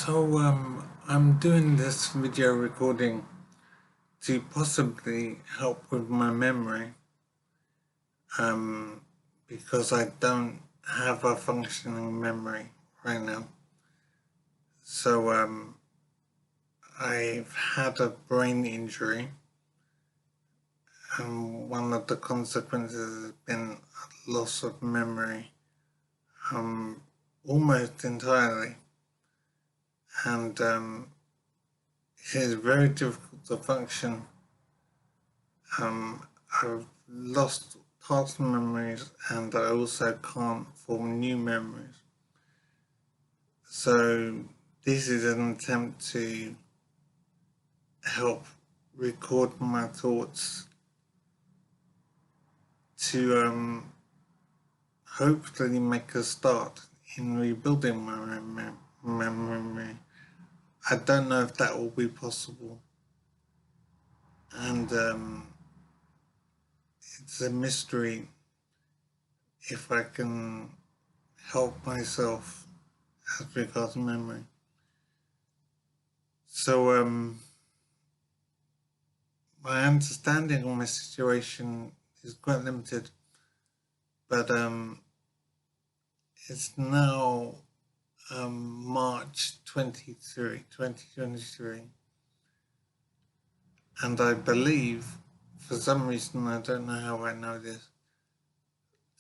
I'm doing this video recording to possibly help with my memory, um, because I don't have a functioning memory right now. I've had a brain injury, and one of the consequences has been a loss of memory, almost entirely, and it is very difficult to function. I've lost past memories and I also can't form new memories. So this is an attempt to help record my thoughts to hopefully make a start in rebuilding my memory. I don't know if that will be possible, and it's a mystery if I can help myself as regards memory. So my understanding of my situation is quite limited, but it's now March 2023, and I believe, for some reason, I don't know how I know this,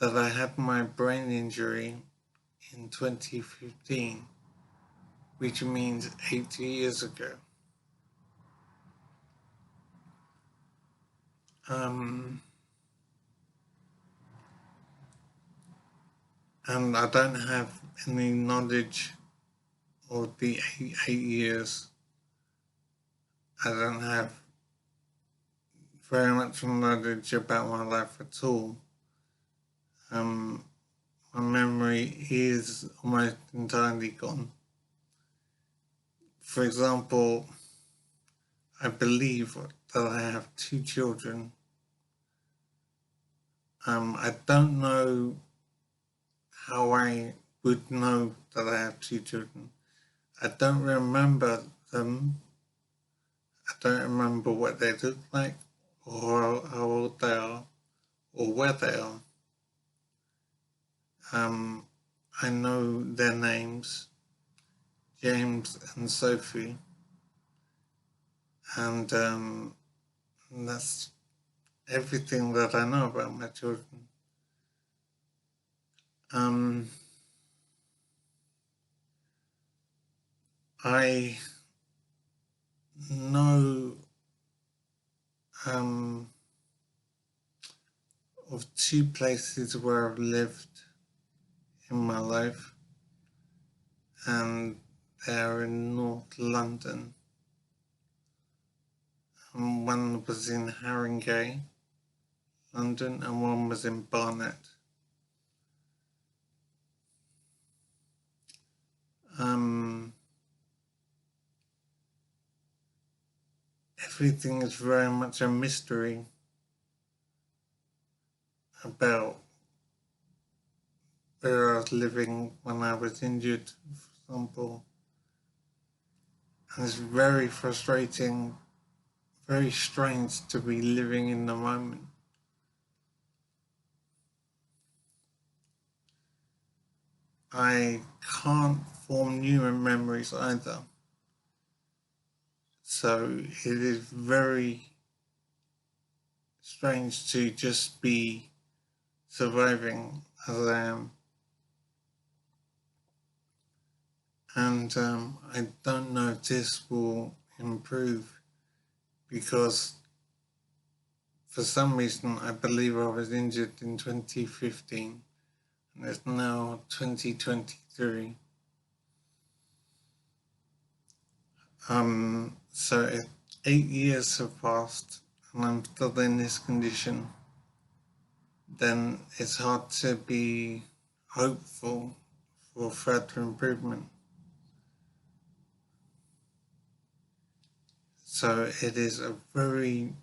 that I had my brain injury in 2015, which means 8 years ago. And I don't have any knowledge of the 8 years. I don't have very much knowledge about my life at all. My memory is almost entirely gone. For example, I believe that I have 2 children. I don't know how I would know that I have 2 children. I don't remember them. I don't remember what they look like, or how old they are, or where they are. I know their names, James and Sophie, and that's everything that I know about my children. I know of 2 places where I've lived in my life, and they're in North London. One was in Haringey, London, and one was in Barnet. Everything is very much a mystery about where I was living when I was injured, for example. And it's very frustrating, very strange to be living in the moment. I can't form new memories either. So it is very strange to just be surviving as I am. And I don't know if this will improve, because for some reason I believe I was injured in 2015 and it's now 2023. So if 8 years have passed and I'm still in this condition, then it's hard to be hopeful for further improvement. So it is a very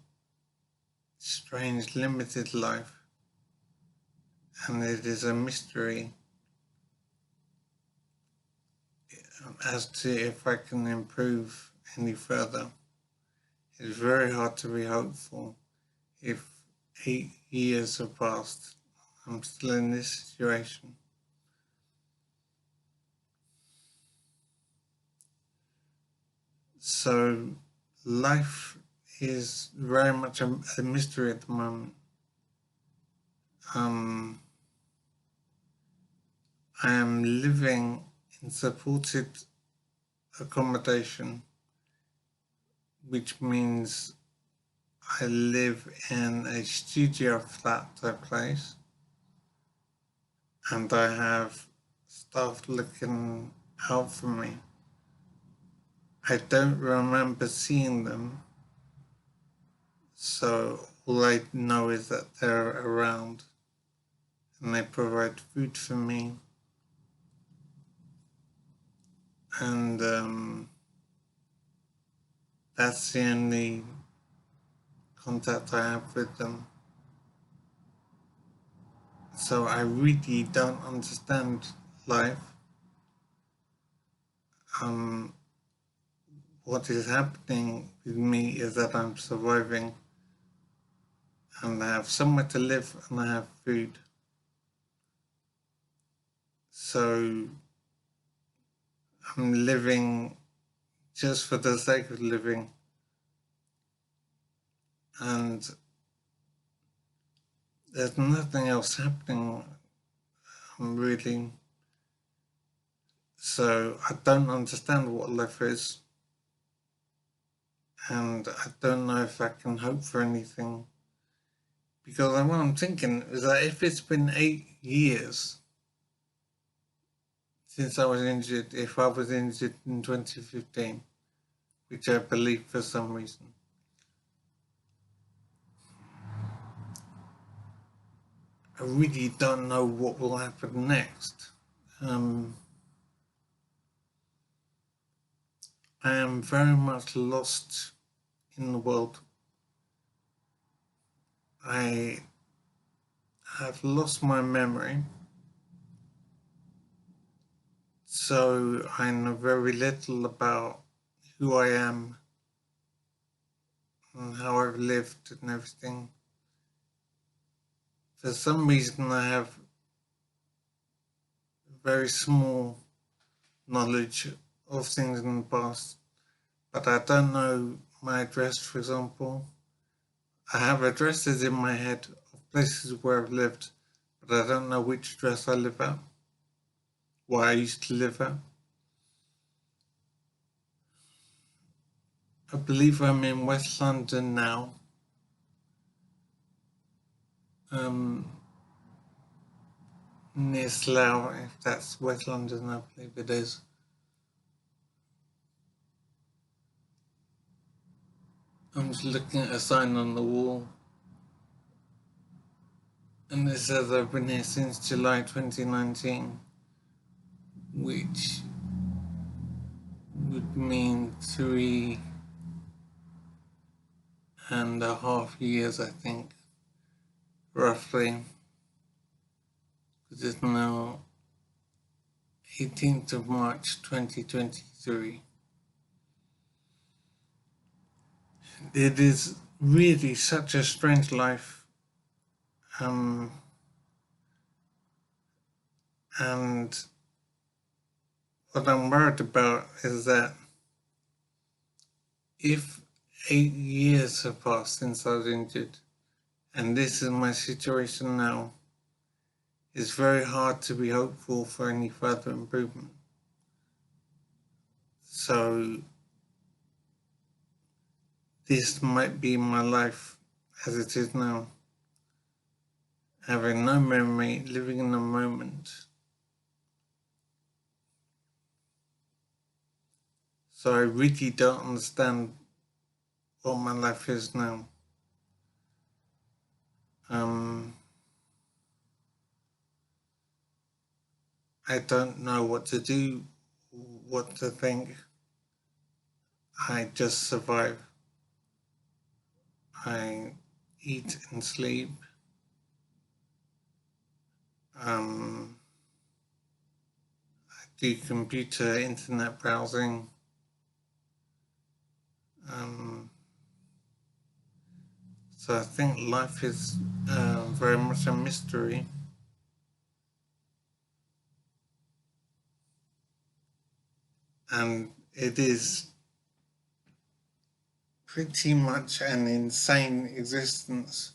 strange, limited life, and it is a mystery as to if I can improve any further. It's very hard to be hopeful if 8 years have passed. I'm still in this situation. So life is very much a mystery at the moment. I am living in supported accommodation, which means I live in a studio flat type place, and I have staff looking out for me. I don't remember seeing them, so all I know is that they're around and they provide food for me. And that's the only contact I have with them. So I really don't understand life. What is happening with me is that I'm surviving and I have somewhere to live and I have food. So I'm living just for the sake of living, and there's nothing else happening really. So I don't understand what life is, and I don't know if I can hope for anything. Because what I'm thinking is that if it's been 8 years since I was injured, if I was injured in 2015, which I believe for some reason, I really don't know what will happen next. I am very much lost in the world. I have lost my memory, so I know very little about who I am and how I've lived and everything. For some reason, I have very small knowledge of things in the past, but I don't know my address, for example. I have addresses in my head of places where I've lived, but I don't know which address I live at, where I used to live at. I believe I'm in West London now. Near Slough, if that's West London, I believe it is. I'm just looking at a sign on the wall, and it says I've been here since July 2019, which would mean 3.5 years, I think, roughly, because it's now 18th of March 2023. It is really such a strange life, and what I'm worried about is that if 8 years have passed since I was injured, and this is my situation now, it's very hard to be hopeful for any further improvement. So this might be my life as it is now, having no memory, living in the moment. So I really don't understand what my life is now. I don't know what to do, what to think. I just survive. I eat and sleep. I do computer internet browsing. So I think life is very much a mystery. And it is pretty much an insane existence.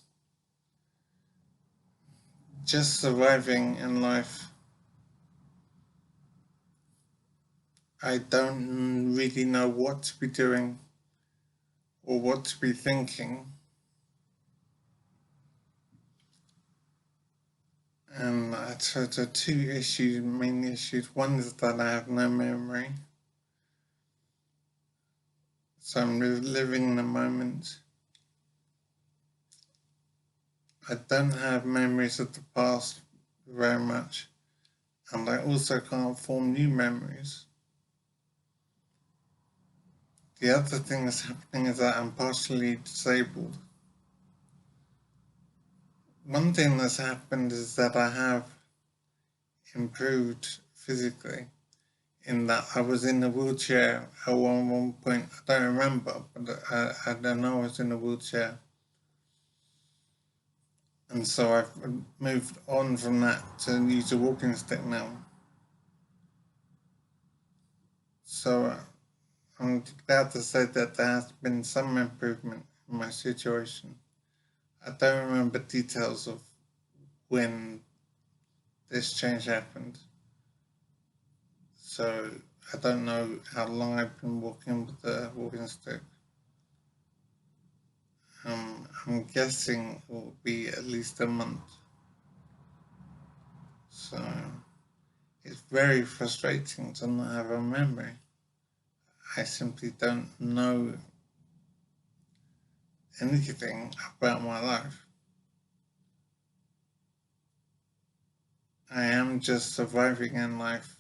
Just surviving in life. I don't really know what to be doing or what to be thinking. And so the two main issues. One is that I have no memory. So I'm living in the moment. I don't have memories of the past very much. And I also can't form new memories. The other thing that's happening is that I'm partially disabled. One thing that's happened is that I have improved physically, in that I was in a wheelchair at one point. I don't remember, but I don't know I was in a wheelchair. And so I've moved on from that to use a walking stick now. So I'm glad to say that there has been some improvement in my situation. I don't remember details of when this change happened. So I don't know how long I've been walking with the walking stick. I'm guessing it will be at least a month. So it's very frustrating to not have a memory. I simply don't know anything about my life. I am just surviving in life.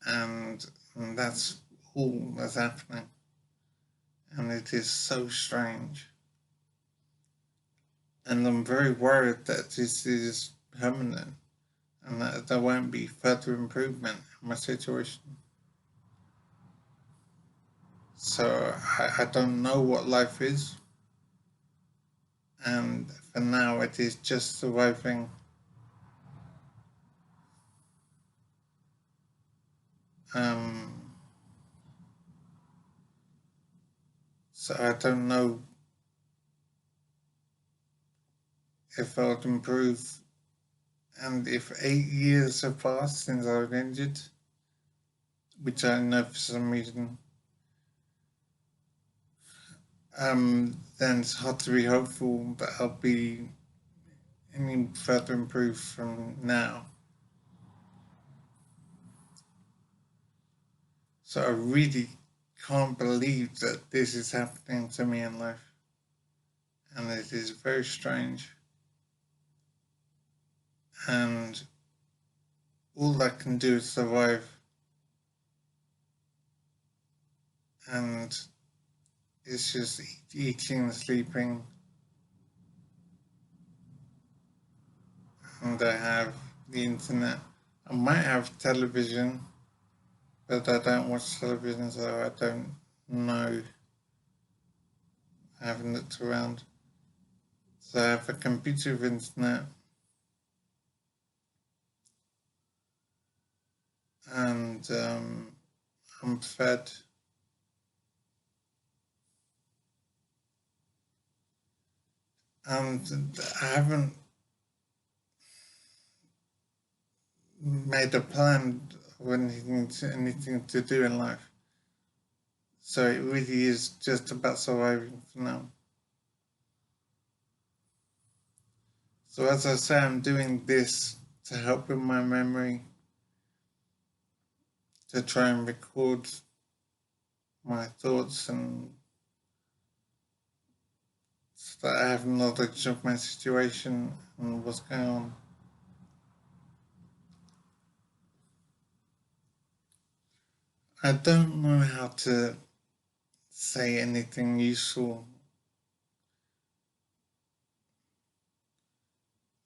And that's all that's happening. And it is so strange. And I'm very worried that this is permanent and that there won't be further improvement in my situation. So I don't know what life is. And for now, it is just surviving. So I don't know if I'll improve. And if 8 years have passed since I was injured, which I know for some reason, then it's hard to be hopeful that I'll be any further improved from now. So I really can't believe that this is happening to me in life. And it is very strange. And all I can do is survive. And it's just eating, sleeping. And I have the internet. I might have television, but I don't watch television, so I don't know. I haven't looked around. So I have a computer with internet. And I'm fed. And I haven't made a plan of anything to do in life. So it really is just about surviving for now. So as I say, I'm doing this to help with my memory, to try and record my thoughts and so that I have knowledge of my situation and what's going on. I don't know how to say anything useful.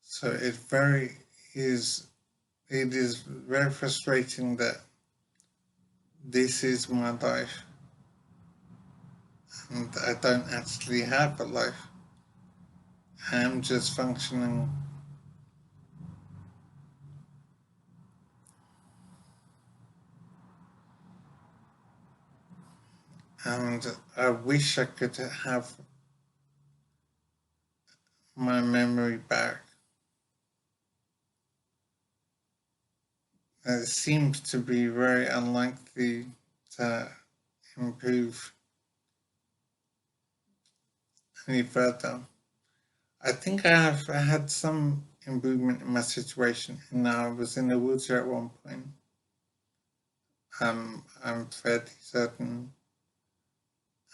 So it's very is it is very frustrating that this is my life and I don't actually have a life. I am just functioning. And I wish I could have my memory back. It seems to be very unlikely to improve any further. I think I have had some improvement in my situation, and I was in a wheelchair at one point. I'm fairly certain,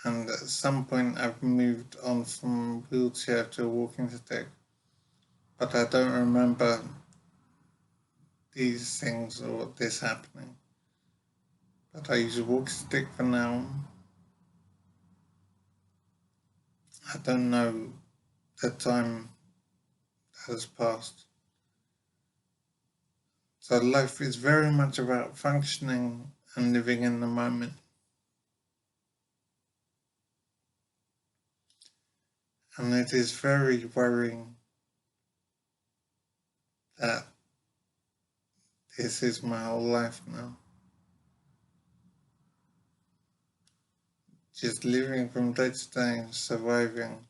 and at some point I've moved on from wheelchair to a walking stick, but I don't remember these things or this happening. But I use a walking stick for now. I don't know the time that has passed. So life is very much about functioning and living in the moment. And it is very worrying that this is my whole life now. Just living from day to day, surviving,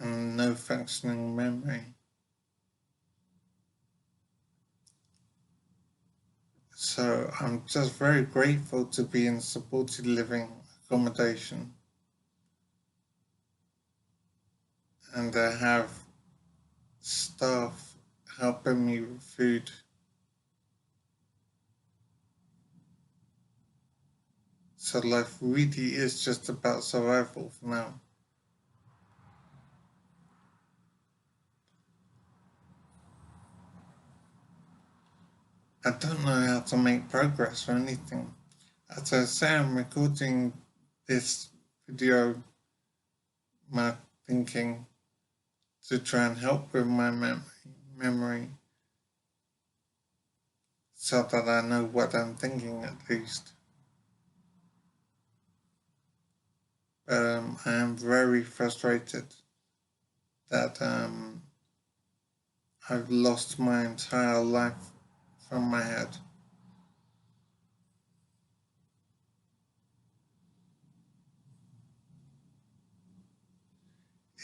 and no functioning memory. So I'm just very grateful to be in supported living accommodation. And I have staff helping me with food. So life really is just about survival for now. I don't know how to make progress or anything. As I say, I'm recording this video, my thinking, to try and help with my memory so that I know what I'm thinking at least. But I am very frustrated that I've lost my entire life from my head.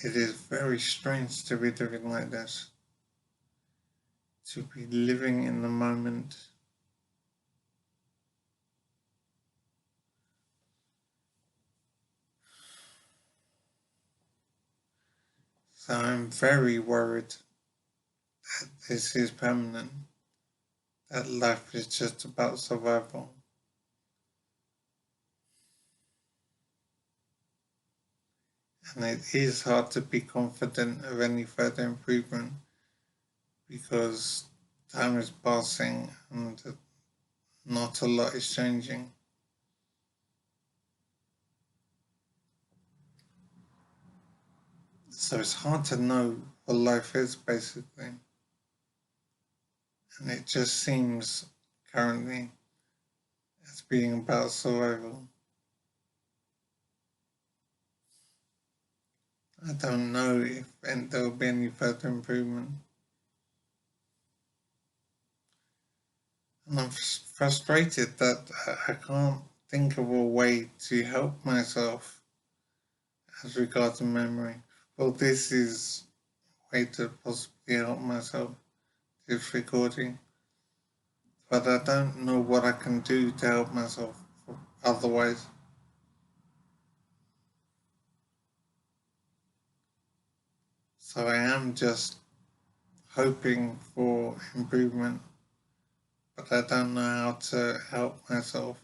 It is very strange to be living like this, to be living in the moment. So I'm very worried that this is permanent, that life is just about survival. And it is hard to be confident of any further improvement because time is passing and not a lot is changing. So it's hard to know what life is basically. And it just seems currently as being about survival. I don't know if there will be any further improvement. And I'm frustrated that I can't think of a way to help myself as regards to memory. Well, this is a way to possibly help myself, this recording. But I don't know what I can do to help myself otherwise. So I am just hoping for improvement, but I don't know how to help myself.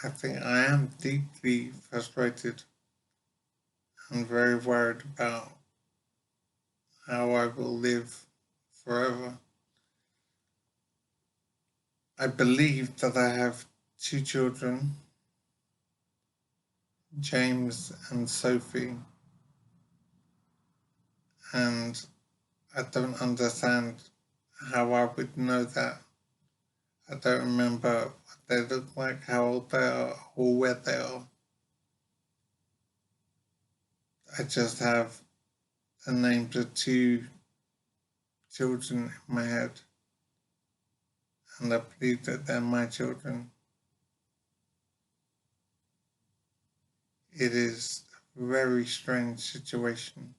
I think I am deeply frustrated and very worried about how I will live forever. I believe that I have two children, James and Sophie, and I don't understand how I would know that. I don't remember what they look like, how old they are, or where they are. I just have the names of two children in my head, and I believe that they're my children. It is a very strange situation.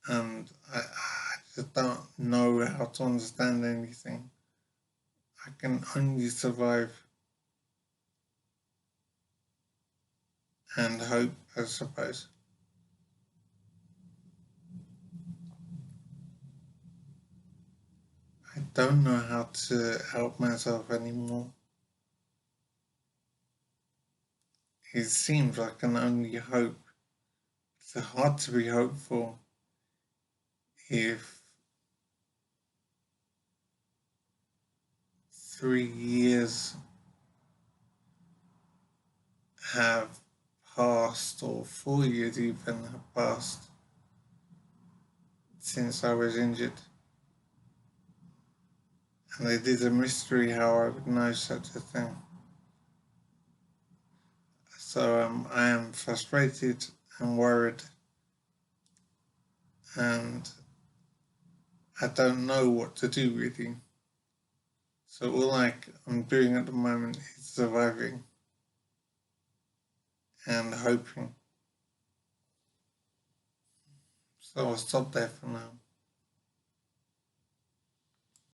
And I just don't know how to understand anything. I can only survive and hope, I suppose. I don't know how to help myself anymore. It seems I can only hope. It's hard to be hopeful if 3 years have passed, or 4 years even have passed since I was injured. And it is a mystery how I would know such a thing. So I am frustrated and worried, and I don't know what to do really. So all I'm doing at the moment is surviving and hoping. So I'll stop there for now.